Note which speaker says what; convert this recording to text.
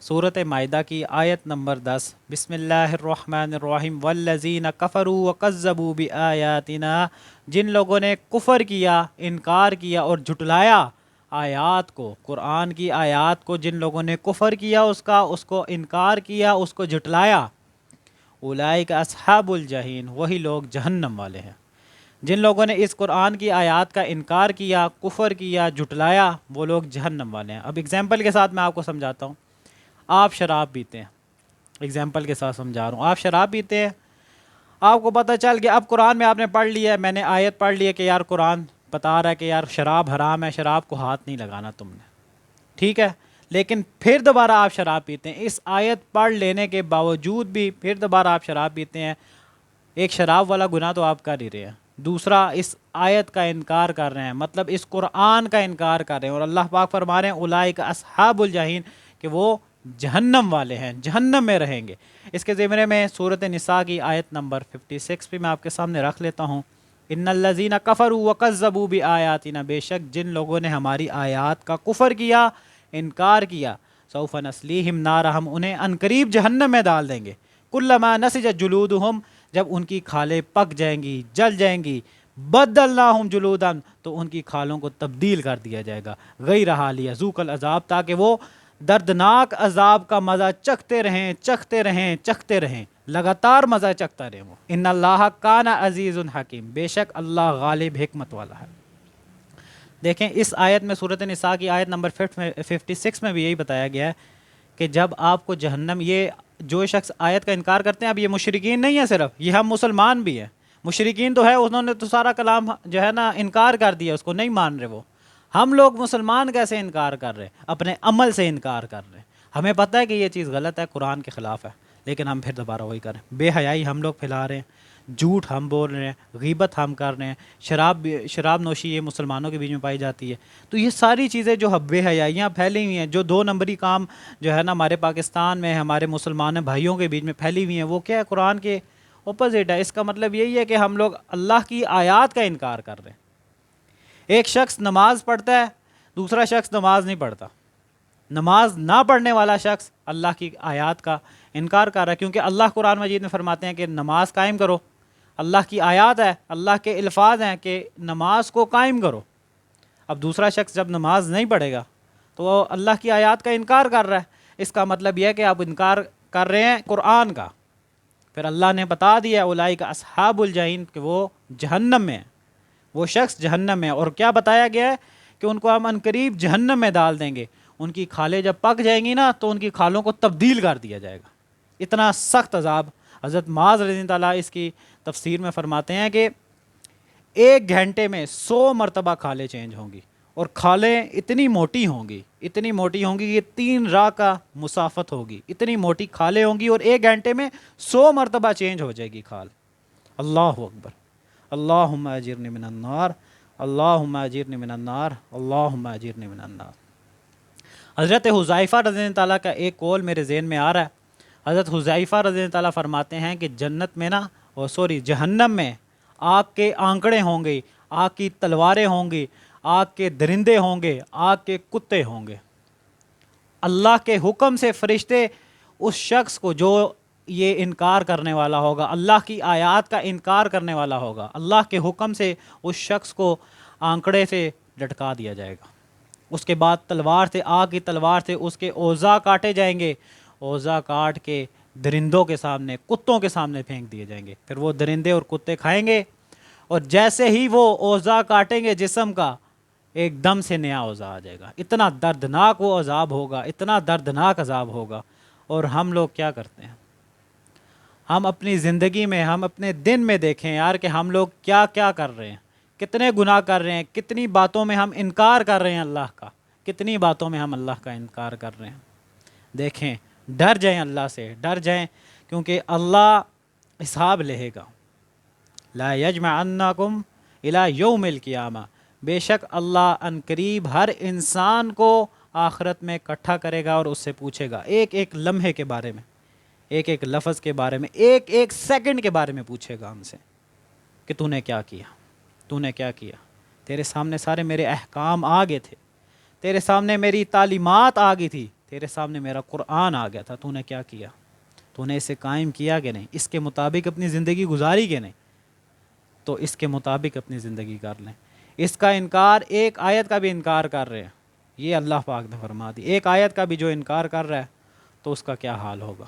Speaker 1: सूरत माइदा की आयत नंबर 10। बिस्मिल्लाहिर्रहमानिर्रहीम वल्लज़ीना कफ़रू वकज़्ज़बू बिआयातिना, जिन लोगों ने कुफ़र किया, इनकार किया और झुटलाया आयात को, कुरान की आयात को जिन लोगों ने कुफ़र किया, उसको इनकार किया, उसको झुटलाया, उलाइक अस्हाबुल जहीन, वही लोग जहन्नम वाले हैं। जिन लोगों ने इस कुरान की आयात का इनकार किया, कुफ़र किया, झुटलाया, वो लोग जहन्नम वाले हैं। अब एग्जाम्पल के साथ मैं आपको समझाता हूँ। आप शराब पीते हैं, एग्जाम्पल के साथ समझा रहा हूँ। आप शराब पीते हैं, आपको पता चल गया, अब कुरान में आपने पढ़ लिया है, मैंने आयत पढ़ ली है कि यार कुरान बता रहा है कि यार शराब हराम है, शराब को हाथ नहीं लगाना तुमने, ठीक है। लेकिन फिर दोबारा आप शराब पीते हैं, इस आयत पढ़ लेने के बावजूद भी फिर दोबारा आप शराब पीते हैं। एक शराब वाला गुनाह तो आप कर ही रहे हैं, दूसरा इस आयत का इनकार कर रहे हैं, मतलब इस कुरान का इनकार कर रहे हैं। और अल्लाह पाक फरमा रहे हैं उलाइक अस्हाबुल जहीन, कि वो जहन्नम वाले हैं, जहन्नम में रहेंगे। इसके ज़िम्मे में सूरत निसा की आयत नंबर 56 भी मैं आपके सामने रख लेता हूँ। इन्नल्लज़ीना कफ़रू वकज़्ज़बू बिआयातिना, बेशक जिन लोगों ने हमारी आयात का कुफ़र किया, इनकार किया, सौफ़ नस्लीहिम नारा, हम उन्हें अनकरीब जहन्नम में डाल देंगे। कुल्लमा नसिजत जुलूदुहुम, जब उनकी खालें पक जाएंगी, जल जाएंगी, बदलनाहुम जुलूदन, तो उनकी खालों को तब्दील कर दिया जाएगा, गैर हालिया ज़ूक़ल अज़ाब, ताकि वो दर्दनाक अजाब का मज़ा चखते रहें, चखते रहें, चखते रहें, लगातार मज़ा चखता रहें वो। इन्नल्लाह काना अज़ीज़ुन हकीम, बेशक अल्लाह गालिब हिकमत वाला है। देखें इस आयत में, सूरत निसा की आयत नंबर 56 में भी यही बताया गया है कि जब आपको जहन्नम, ये जो शख्स आयत का इनकार करते हैं, अब ये मुशरिकीन नहीं है सिर्फ, ये हम मुसलमान भी हैं। मुशरिकीन तो है, उन्होंने तो सारा कलाम जो है ना इनकार कर दिया, उसको नहीं मान रहे वो। हम लोग मुसलमान कैसे इनकार कर रहे हैं? अपने अमल से इनकार कर रहे हैं। हमें पता है कि ये चीज़ गलत है, कुरान के ख़िलाफ़ है, लेकिन हम फिर दोबारा वही करें। बेहयाई हम लोग फैला रहे हैं, झूठ हम बोल रहे हैं, गीबत हम कर रहे हैं, शराब नोशी ये मुसलमानों के बीच में पाई जाती है। तो ये सारी चीज़ें जो बेहयाइयाँ फैली हुई हैं, जो दो नंबरी काम जो है ना हमारे पाकिस्तान में, हमारे मुसलमान भाइयों के बीच में फैली हुई हैं, वो क्या है? कुरान के अपोजिट है। इसका मतलब यही है कि हम लोग अल्लाह की आयात का इनकार कर रहे हैं। एक शख्स नमाज पढ़ता है, दूसरा शख्स नमाज नहीं पढ़ता। नमाज ना पढ़ने वाला शख्स अल्लाह की आयात का इनकार कर रहा है, क्योंकि अल्लाह कुरान मजीद में फरमाते हैं कि नमाज कायम करो। अल्लाह की आयात है, अल्लाह के अल्फाज हैं कि नमाज को कायम करो। अब दूसरा शख्स जब नमाज नहीं पढ़ेगा तो वो अल्लाह की आयात का इनकार कर रहा है। इसका मतलब यह है कि आप इनकार कर रहे हैं कुरान का। फिर अल्लाह ने बता दिया उलाइका अस्हाबुल जहीम, कि वो जहन्नम में है, वो शख्स जहन्नम में है। और क्या बताया गया है कि उनको हम अनकरीब जहन्नम में डाल देंगे। उनकी खालें जब पक जाएंगी ना, तो उनकी खालों को तब्दील कर दिया जाएगा। इतना सख्त अजाब। हज़रत माज़ रज़ी अल्लाह ताला इसकी तफसीर में फरमाते हैं कि 1 घंटे में 100 मरतबा खालें चेंज होंगी, और खालें इतनी मोटी होंगी, इतनी मोटी होंगी कि 3 राह का मुसाफत होगी, इतनी मोटी खालें होंगी, और 1 घंटे में 100 मरतबा चेंज हो जाएगी खाल। अल्लाहु अकबर। अल्लाहुम्मा अजिरनी मिनन नार, अल्लाहुम्मा अजिरनी मिनन नार, अल्लाहुम्मा अजिरनी मिनन नार। हज़रत हुज़ैफ़ा रज़ी अल्लाह ताला का एक कौल मेरे ज़हन में आ रहा है। हज़रत हुज़ैफ़ा रज़ी अल्लाह ताला फरमाते हैं कि जन्नत में ना, जहन्नम में आग के आंकड़े होंगे, आग की तलवारें होंगी, आग के दरिंदे होंगे, आग के कुत्ते होंगे। अल्लाह के हुक्म से फरिश्ते उस शख्स को, जो ये इनकार करने वाला होगा, अल्लाह की आयात का इनकार करने वाला होगा, अल्लाह के हुक्म से उस शख्स को आंकड़े से लटका दिया जाएगा। उसके बाद तलवार से, आग की तलवार से उसके औज़ा काटे जाएंगे, औज़ा काट के दरिंदों के सामने, कुत्तों के सामने फेंक दिए जाएंगे। फिर वो दरिंदे और कुत्ते खाएंगे, और जैसे ही वो औज़ा काटेंगे जिस्म का, एकदम से नया औज़ा आ जाएगा। इतना दर्दनाक वो अज़ाब होगा, इतना दर्दनाक अज़ाब होगा। और हम लोग क्या करते हैं? हम अपनी ज़िंदगी में, हम अपने दिन में देखें यार कि हम लोग क्या क्या कर रहे हैं, कितने गुनाह कर रहे हैं, कितनी बातों में हम इनकार कर रहे हैं अल्लाह का, कितनी बातों में हम अल्लाह का इनकार कर रहे हैं। देखें, डर जाएं, अल्लाह से डर जाएं, क्योंकि अल्लाह हिसाब लेगा। ला यजमअन्नकुम इला यौमिल क़ियामा, बेशक अल्लाह अनकरीब हर इंसान को आखिरत में इकट्ठा करेगा और उससे पूछेगा एक एक लम्हे के बारे में, एक एक लफ्ज़ के बारे में, एक एक सेकंड के बारे में पूछेगा हमसे कि तूने क्या किया, तूने क्या किया। तेरे सामने सारे मेरे अहकाम आ गए थे, तेरे सामने मेरी तालीमात आ गई थी, تیرے سامنے میرا قرآن آ گیا تھا، تو نے کیا کیا؟ تو نے اسے قائم کیا کہ نہیں؟ اس کے مطابق اپنی زندگی گزاری کہ نہیں؟ تو اس کے مطابق اپنی زندگی کر لیں۔ اس کا انکار، ایک آیت کا بھی انکار کر رہے ہیں، یہ اللہ پاک نے فرما دی، ایک آیت کا بھی جو انکار کر رہا ہے تو اس کا کیا حال ہوگا۔